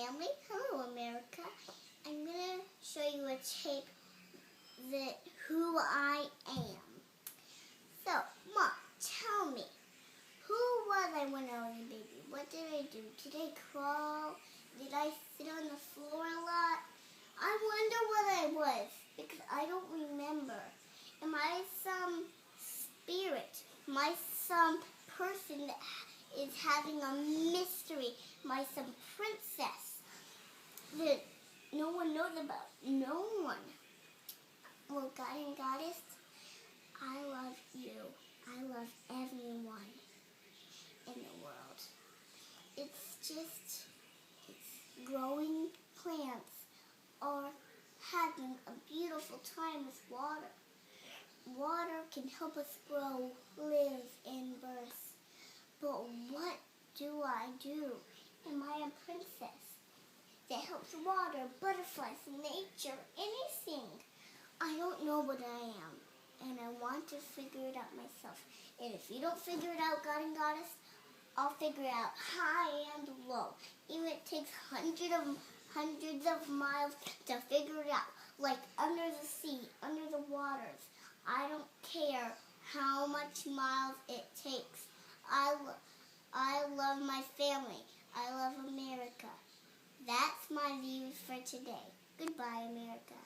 family. Hello, America. I'm going to show you a tape that who I am. So, Mom, tell me, who was I when I was a baby? What did I do? Did I crawl? Did I sit on the floor a lot? I wonder what I was because I don't remember. Am I some spirit? Am I some person that is having a mystery? Am I some princess that no one knows about? No one. Well, God and Goddess, I love you. I love everyone in the world. It's growing plants or having a beautiful time with water. Water can help us grow, live, and birth. But what do I do? Am I a princess that helps water, butterflies, nature, anything? I don't know what I am, and I want to figure it out myself. And if you don't figure it out, God and Goddess, I'll figure it out high and low. Even if it takes hundreds of miles to figure it out, like under the sea, under the waters. I don't care how much miles it takes. I love my family. I love America. That's my views for today. Goodbye, America.